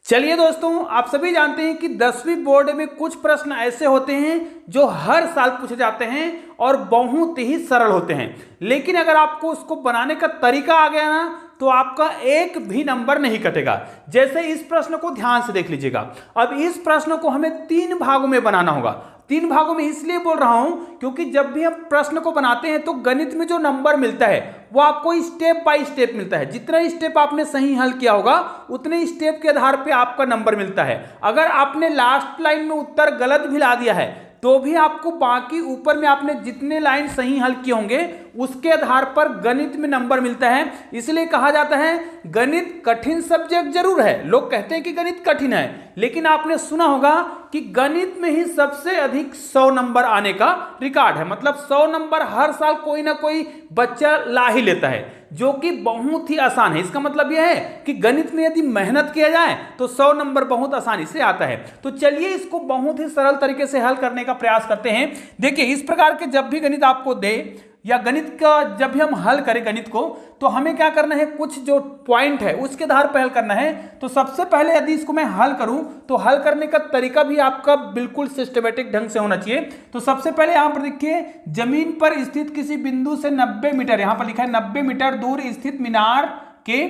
चलिए दोस्तों, आप सभी जानते हैं कि 10वीं बोर्ड में कुछ प्रश्न ऐसे होते हैं जो हर साल पूछे जाते हैं और बहुत ही सरल होते हैं। लेकिन अगर आपको उसको बनाने का तरीका आ गया ना तो आपका एक भी नंबर नहीं कटेगा। जैसे इस प्रश्न को ध्यान से देख लीजिएगा। अब इस प्रश्न को हमें 3 भागों में बनाना होगा। 3 भागों में इसलिए बोल रहा हूं क्योंकि जब भी हम प्रश्न को बनाते हैं तो गणित में जो नंबर मिलता है वो आपको स्टेप बाय स्टेप मिलता है। जितना स्टेप आपने सही हल किया होगा उतने स्टेप के आधार पे आपका नंबर मिलता है। अगर आपने लास्ट लाइन में उत्तर गलत भी ला दिया है तो भी आपको बाकी ऊपर में आपने जितने लाइन सही हल किए होंगे उसके आधार पर गणित में नंबर मिलता है। इसलिए कहा जाता है गणित कठिन सब्जेक्ट जरूर है। लोग कहते हैं कि गणित कठिन है, लेकिन आपने सुना होगा कि गणित में ही सबसे अधिक 100 नंबर आने का रिकॉर्ड है। मतलब 100 नंबर हर साल कोई ना कोई बच्चा ला ही लेता है, जो कि बहुत ही आसान है। इसका मतलब यह है कि गणित में यदि मेहनत किया जाए तो 100 नंबर बहुत आसानी से आता है। तो चलिए इसको बहुत ही सरल तरीके से हल करने का प्रयास करते हैं। देखिए, इस प्रकार के जब भी गणित आपको दे या गणित का जब भी हम हल करें गणित को, तो हमें क्या करना है, कुछ जो पॉइंट है उसके आधार पर हल करना है। तो सबसे पहले यदि इसको मैं हल करूं तो हल करने का तरीका भी आपका बिल्कुल सिस्टमेटिक ढंग से होना चाहिए। तो सबसे पहले यहां पर देखिए, जमीन पर स्थित किसी बिंदु से 90 मीटर, यहां पर लिखा है 90 मीटर दूर स्थित मीनार के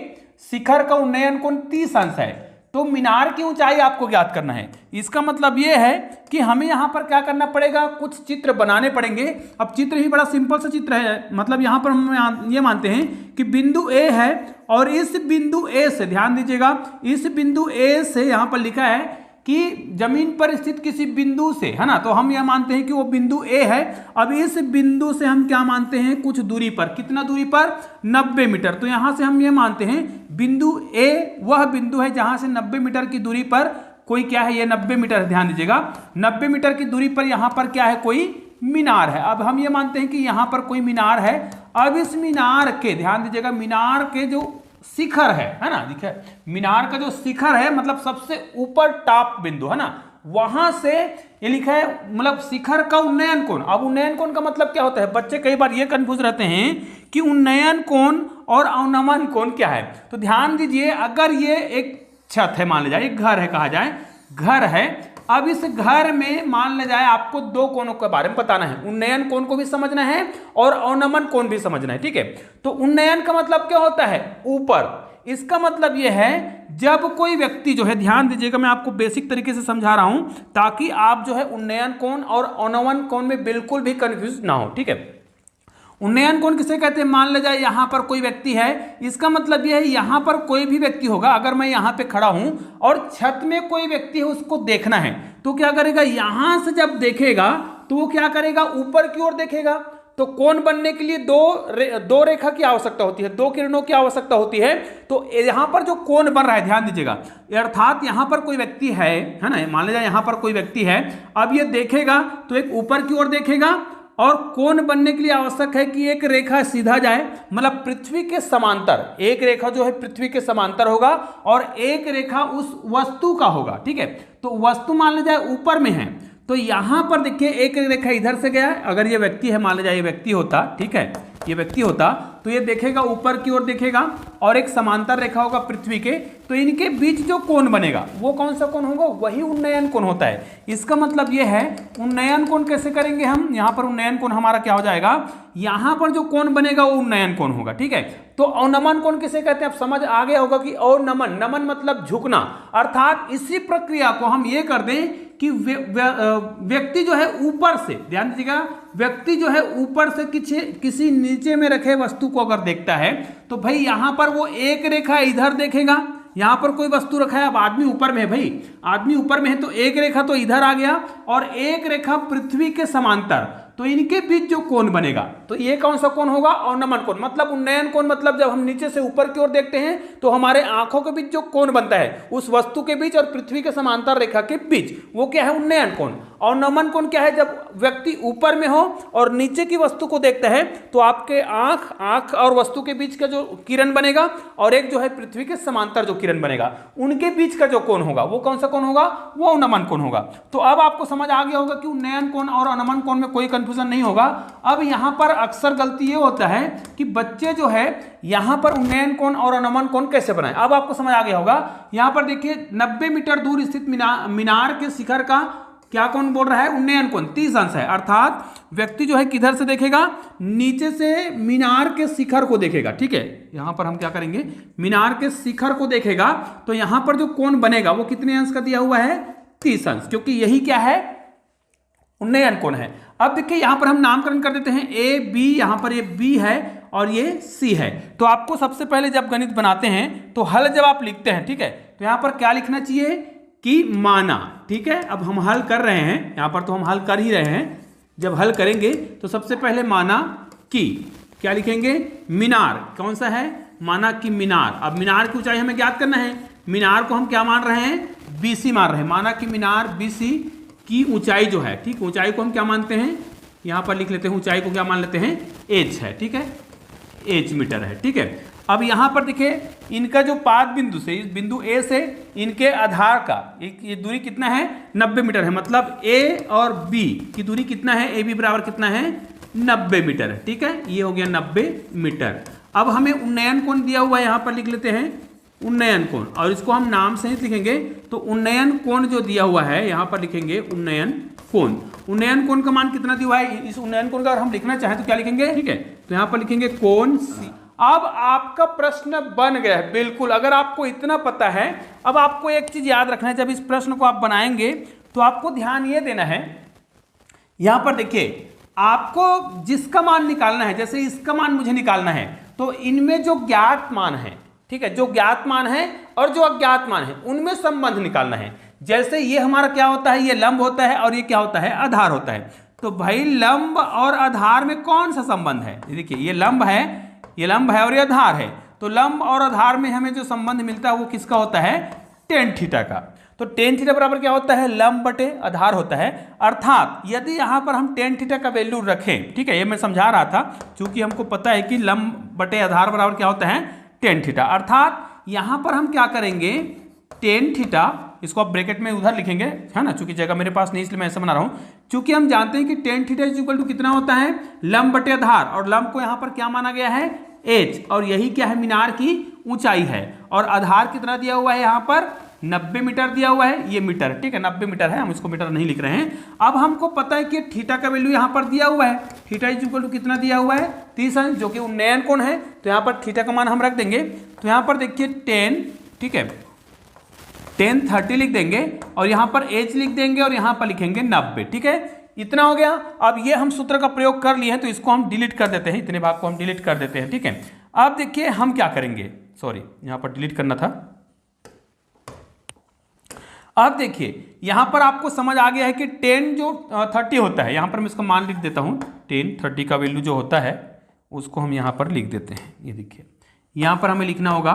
शिखर का उन्नयन कोण 30 अंश है। तो मीनार की ऊंचाई आपको ज्ञात करना है। इसका मतलब यह है कि हमें यहां पर क्या करना पड़ेगा, कुछ चित्र बनाने पड़ेंगे। अब चित्र ही बड़ा सिंपल सा चित्र है। मतलब यहां पर हम ये मानते हैं कि बिंदु ए है और इस बिंदु ए से, ध्यान दीजिएगा, इस बिंदु ए से यहां पर लिखा है कि जमीन पर स्थित किसी बिंदु से, है ना, तो हम यह मानते हैं कि वो बिंदु ए है। अब इस बिंदु से हम क्या मानते हैं, कुछ दूरी पर, कितना दूरी पर, 90 मीटर। तो यहां से हम ये मानते हैं बिंदु ए वह बिंदु है जहां से 90 मीटर की दूरी पर कोई क्या है, ये 90 मीटर, ध्यान दीजिएगा, 90 मीटर की दूरी पर यहां पर क्या है, कोई मीनार है। अब हम ये मानते हैं कि यहां पर कोई मीनार है। अब इस मीनार के, ध्यान दीजिएगा, मीनार के जो शिखर है ना, देखिए मीनार का जो शिखर है मतलब सबसे ऊपर टॉप बिंदु है ना, वहां से ये लिखा है मतलब शिखर का उन्नयन कोण। अब उन्नयन कोण का मतलब क्या होता है, बच्चे कई बार ये कंफ्यूज रहते हैं कि उन्नयन कोण और अवनमन कोण क्या है। तो ध्यान दीजिए, अगर ये एक छत है, मान लिया जाए एक घर है, कहा जाए घर है। अब इस घर में मान लिया जाए आपको 2 कोणों के बारे में बताना है। उन्नयन कोण को भी समझना है और अवनमन कोण भी समझना है, ठीक है। तो उन्नयन का मतलब क्या होता है, ऊपर। इसका मतलब यह है जब कोई व्यक्ति जो है, ध्यान दीजिएगा, मैं आपको बेसिक तरीके से समझा रहा हूं ताकि आप जो है उन्नयन कोण और अवनमन कोण में बिल्कुल भी कंफ्यूज ना हो, ठीक है। उन्नयन कोण किसे कहते हैं, मान लिया जाए यहां पर कोई व्यक्ति है। इसका मतलब यह है यहां पर कोई भी व्यक्ति होगा, अगर मैं यहां पे खड़ा हूं और छत में कोई व्यक्ति है उसको देखना है, तो क्या करेगा, यहां से जब देखेगा तो वो क्या करेगा, ऊपर की ओर देखेगा। तो कोण बनने के लिए दो रेखा की आवश्यकता होती है, 2 किरणों की आवश्यकता होती है। तो यहां पर जो कोण बन रहा है, ध्यान दीजिएगा, अर्थात यहां पर कोई व्यक्ति है ना, मान लीजिए यहां पर कोई व्यक्ति है। अब ये देखेगा तो एक ऊपर की ओर देखेगा और कोण बनने के लिए आवश्यक है कि एक रेखा सीधा जाए, मतलब पृथ्वी के समांतर, एक रेखा जो है पृथ्वी के समांतर होगा और एक रेखा उस वस्तु का होगा, ठीक है। तो वस्तु मान लीजिए ऊपर में है, तो यहां पर देखिए एक रेखा इधर से गया है। अगर ये व्यक्ति है, मान लीजिए ये व्यक्ति होता, ठीक है, ये व्यक्ति होता तो ये देखेगा ऊपर की ओर देखेगा और एक समांतर रेखा होगा पृथ्वी के, तो इनके बीच जो कोण बनेगा वो कौन सा कोण होगा, वही उन्नयन कोण होता है। इसका मतलब ये है उन्नयन कोण कैसे करेंगे हम, यहां पर उन्नयन कोण हमारा क्या हो जाएगा, यहां पर जो कोण बनेगा वो उन्नयन कोण होगा, ठीक है। तो अवनमन कोण किसे कहते हैं, आप समझ आ गया होगा कि अवनमन, नमन मतलब झुकना, अर्थात इसी प्रक्रिया को हम ये कर दें कि व्यक्ति जो है ऊपर से, ध्यान दीजिएगा, व्यक्ति जो है ऊपर से किसी नीचे में रखे वस्तु को अगर देखता है तो भाई यहां पर वो एक रेखा इधर देखेगा, यहां पर कोई वस्तु रखा है, अब आदमी ऊपर में है, भाई आदमी ऊपर में है तो एक रेखा तो इधर आ गया और एक रेखा पृथ्वी के समांतर, तो इनके बीच जो कोण बनेगा तो ये कौन सा कोण होगा, अवनमन कोण। मतलब उन्नयन कोण मतलब जब हम नीचे से ऊपर की ओर देखते हैं तो हमारे आंखों के बीच जो कोण बनता है उस वस्तु के बीच और पृथ्वी के समांतर रेखा के बीच, वो क्या है, उन्नयन कोण। अवनमन कोण क्या है, जब व्यक्ति ऊपर में हो और नीचे की वस्तु को देखता है तो आपके आंख और वस्तु के बीच का जो किरण बनेगा और एक जो है पृथ्वी के समांतर जो किरण बनेगा, उनके बीच का जो कोण होगा वो कौन सा कोण होगा, वो अवनमन कोण होगा। तो अब आपको समझ आ गया होगा कि उन्नयन कोण और अवनमन कोण में कोई कंफ्यूजन नहीं होगा। अब यहाँ पर अक्सर गलती ये होता है कि बच्चे जो है यहाँ पर उन्नयन कोण और अनमन कोण कैसे बनाए। अब आपको समझ आ गया होगा। यहाँ पर देखिए 90 मीटर दूर स्थित मीनार के शिखर का क्या कोण बोल रहा है, उन्नयन कोण 30 अंश है। अर्थात व्यक्ति जो है किधर से देखेगा, नीचे से मीनार के शिखर को देखेगा। ठीक है, यहां पर हम क्या करेंगे, मीनार के शिखर को देखेगा तो यहां पर जो कोण बनेगा वो कितने अंश का दिया हुआ है, 30 अंश, क्योंकि यही क्या है, उन्नयन कोण है। अब देखिए यहां पर हम नामकरण कर देते हैं ए बी, यहां पर ये बी है और ये सी है। तो आपको सबसे पहले जब गणित बनाते हैं तो हल जब आप लिखते हैं, ठीक है, तो यहां पर क्या लिखना चाहिए कि माना। ठीक है, अब हम हल कर रहे हैं, यहां पर तो हम हल कर ही रहे हैं। जब हल करेंगे तो सबसे पहले माना कि क्या लिखेंगे, मीनार कौन सा है, माना कि मीनार। अब मीनार की ऊंचाई हमें ज्ञात करना है, मीनार को हम क्या मान रहे हैं, बीसी मान रहे हैं। माना कि मीनार बीसी की ऊंचाई जो है, ठीक, ऊंचाई को हम क्या मानते हैं, यहां पर लिख लेते हैं, ऊंचाई को क्या मान लेते हैं, एच है। ठीक है, एच मीटर है। ठीक है, अब यहां पर देखिए इनका जो पाद बिंदु से, इस बिंदु ए से इनके आधार का ये दूरी कितना है, 90 मीटर है। मतलब ए और बी की दूरी कितना है, ए बी बराबर कितना है, 90 मीटर है। ठीक है, ये हो गया 90 मीटर। अब हमें उन्नयन कोण दिया हुआ है, यहां पर लिख लेते हैं उन्नयन कोण, और इसको हम नाम सहित लिखेंगे। तो उन्नयन कोण जो दिया हुआ है यहां पर लिखेंगे उन्नयन कोण। उन्नयन कोण का मान कितना दिया हुआ है, इस उन्नयन कोण का अगर हम लिखना चाहें तो क्या लिखेंगे, ठीक है, तो यहां पर लिखेंगे कोण सी। अब आपका प्रश्न बन गया है बिल्कुल। अगर आपको इतना पता है, अब आपको एक चीज याद रखना है, जब इस प्रश्न को आप बनाएंगे तो आपको ध्यान ये देना है, यहां पर देखिए आपको जिसका मान निकालना है, जैसे इसका मान मुझे निकालना है, तो इनमें जो ज्ञात मान है, ठीक है, जो ज्ञात मान है और जो अज्ञात मान है उनमें संबंध निकालना है। जैसे ये हमारा क्या होता है, ये लंब होता है और ये क्या होता है, आधार होता है। तो भाई लंब और आधार में कौन सा संबंध है, देखिए ये लंब है, ये लंब है और ये आधार है। तो लंब और आधार में हमें जो संबंध मिलता है वो किसका होता है, टेन थीटा का। तो टेन थीटा बराबर क्या होता है, लंब बटे आधार होता है। अर्थात यदि यहां पर हम टेन थीटा का वैल्यू रखें, ठीक है, ये मैं समझा रहा था, क्योंकि हमको पता है कि लंब बटे आधार बराबर क्या होता है, टेन थीटा। अर्थात यहां पर हम क्या करेंगे, टेन थीटा, इसको आप ब्रैकेट में उधर लिखेंगे, है ना, चूंकि जगह मेरे पास नहीं इसलिए मैं ऐसा बना रहा हूं। चूंकि हम जानते हैं कि tan theta is equal to कितना होता है, लंब बटे आधार, और लंब को यहां पर क्या माना गया है, एच, और यही क्या है, मीनार की ऊंचाई है। और आधार कितना दिया हुआ है, यहां पर 90 मीटर दिया हुआ है, ये मीटर, ठीक है, 90 मीटर है, हम इसको मीटर नहीं लिख रहे हैं। अब हमको पता है कि थीटा का वैल्यू यहां पर दिया हुआ है, थीटा इज इक्वल टू कितना दिया हुआ है, 30 अंश, जो कि उन्नयन कोण है। तो यहां पर थीटा का मान हम रख देंगे। तो यहां पर देखिए 10, ठीक है, 10 30 लिख देंगे, और यहां पर एच लिख देंगे, और यहां पर लिखेंगे 90। ठीक है, इतना हो गया। अब ये हम सूत्र का प्रयोग कर लिए हैं, तो इसको हम डिलीट कर देते हैं, इतने भाग को हम डिलीट कर देते हैं। ठीक है, अब देखिए हम क्या करेंगे, सॉरी यहां पर डिलीट करना था। अब देखिए यहां पर आपको समझ आ गया है कि 10 जो 30 होता है, यहां पर मैं इसका मान लिख देता हूं, 10 30 का वैल्यू जो होता है उसको हम यहां पर लिख देते हैं। ये देखिए यहां पर हमें लिखना होगा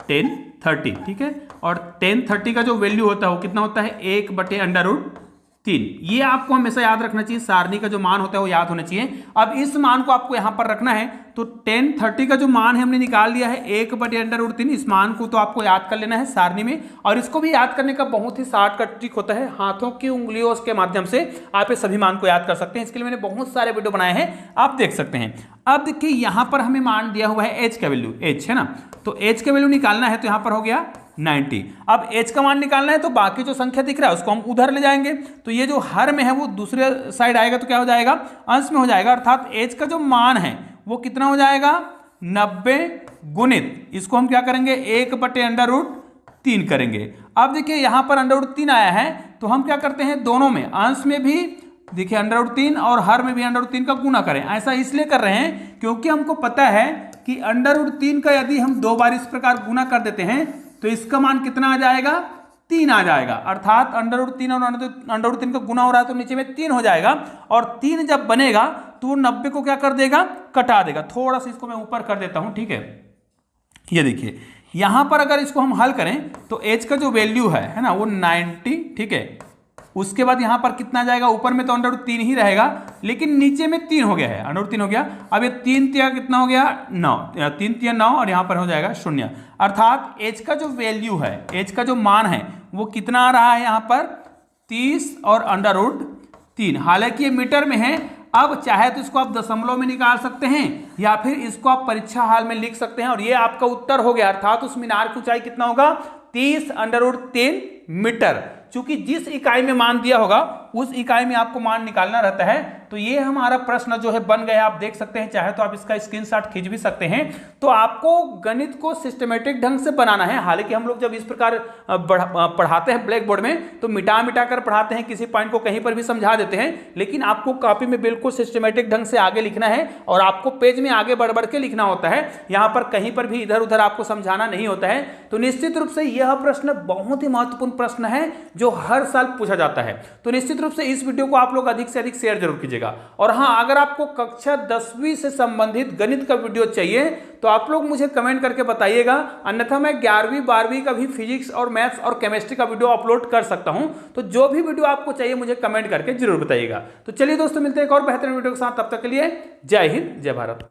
10 30, ठीक है, और 10 30 का जो वैल्यू होता है वो कितना होता है, 1/√3। ये आपको हमेशा याद रखना चाहिए, सारणी का जो मान होता है वो याद होना चाहिए। अब इस मान को आपको यहां पर रखना है, तो 10 30 का जो मान है हमने निकाल लिया है 1/√3। इस मान को तो आपको याद कर लेना है सारणी में, और इसको भी याद करने का बहुत ही शॉर्टकट ट्रिक होता है, हाथों की उंगलियों के माध्यम से आप ये सभी मान को याद कर सकते हैं। इसके लिए मैंने बहुत सारे वीडियो बनाए हैं, आप देख सकते हैं। अब देखिए यहां पर हमें मान दिया हुआ है एच का वैल्यू, एच है ना, तो एच का वैल्यू निकालना है, तो यहां पर हो गया 90। अब एच का मान निकालना है, तो बाकी जो संख्या दिख रहा है उसको हम उधर ले जाएंगे, तो ये जो हर में है वो दूसरे साइड आएगा, तो क्या हो जाएगा, अंश में हो जाएगा। अर्थात एच का जो मान है वो कितना हो जाएगा, 90 गुणित, इसको हम क्या करेंगे, 1/√3 करेंगे। अब देखिए यहां पर √3 आया है, तो हम क्या करते हैं, दोनों में, अंश में भी देखिए √3 और हर में भी √3 का गुना करें। ऐसा इसलिए कर रहे हैं क्योंकि हमको पता है कि √3 का यदि हम 2 बार इस प्रकार गुना कर देते हैं तो इसका मान कितना आ जाएगा, 3 आ जाएगा। अर्थात √3 और √3 का गुना हो रहा है तो नीचे में 3 हो जाएगा, और 3 जब बनेगा तो वो 90 को क्या कर देगा, कटा देगा। थोड़ा सा इसको मैं ऊपर कर देता हूं, ठीक है, ये देखिए यहां पर अगर इसको हम हल करें तो एच का जो वैल्यू है ना, वो 90, ठीक है, उसके बाद यहां पर कितना जाएगा, ऊपर में तो √3 ही रहेगा, लेकिन नीचे में 3 हो गया है, √3 हो गया। अब ये 3 तिया कितना हो गया, 9, 3 तिया 9, और यहां पर हो जाएगा 0। अर्थात एच का जो वैल्यू है, एच का जो मान है वो कितना आ रहा है, यहां पर 30 और √3। हालांकि ये मीटर में है, अब चाहे तो इसको आप दशमलव में निकाल सकते हैं या फिर इसको आप परीक्षा हाल में लिख सकते हैं और ये आपका उत्तर हो गया। अर्थात उस मीनार की ऊंचाई कितना होगा, 30√3 मीटर। चूंकि जिस इकाई में मान दिया होगा उस इकाई में आपको मान निकालना रहता है। तो ये हमारा प्रश्न जो है बन गया, आप देख सकते हैं, चाहे तो आप इसका स्क्रीनशॉट खींच भी सकते हैं। तो आपको गणित को सिस्टमेटिक ढंग से बनाना है। हालांकि हम लोग जब इस प्रकार पढ़ाते हैं ब्लैक बोर्ड में तो मिटा मिटा कर पढ़ाते हैं, किसी पॉइंट को कहीं पर भी समझा देते हैं, लेकिन आपको कॉपी में बिल्कुल सिस्टमेटिक ढंग से आगे लिखना है और आपको पेज में आगे बढ़ बढ़ के लिखना होता है। यहां पर कहीं पर भी इधर उधर आपको समझाना नहीं होता है। तो निश्चित रूप से यह प्रश्न बहुत ही महत्वपूर्ण प्रश्न है जो हर साल पूछा जाता है। तो निश्चित रूप से इस वीडियो को आप लोग अधिक से अधिक शेयर जरूर कीजिएगा। और हां, अगर आपको कक्षा 10वीं से संबंधित गणित का वीडियो चाहिए तो आप लोग मुझे कमेंट करके बताइएगा, अन्यथा मैं 11वीं 12वीं का भी फिजिक्स और मैथ्स और केमिस्ट्री का वीडियो अपलोड कर सकता हूं। तो जो भी वीडियो आपको चाहिए मुझे कमेंट करके जरूर बताइएगा। तो चलिए दोस्तों, मिलते हैं एक और बेहतरीन वीडियो के साथ। तब तक के लिए जय हिंद, जय भारत।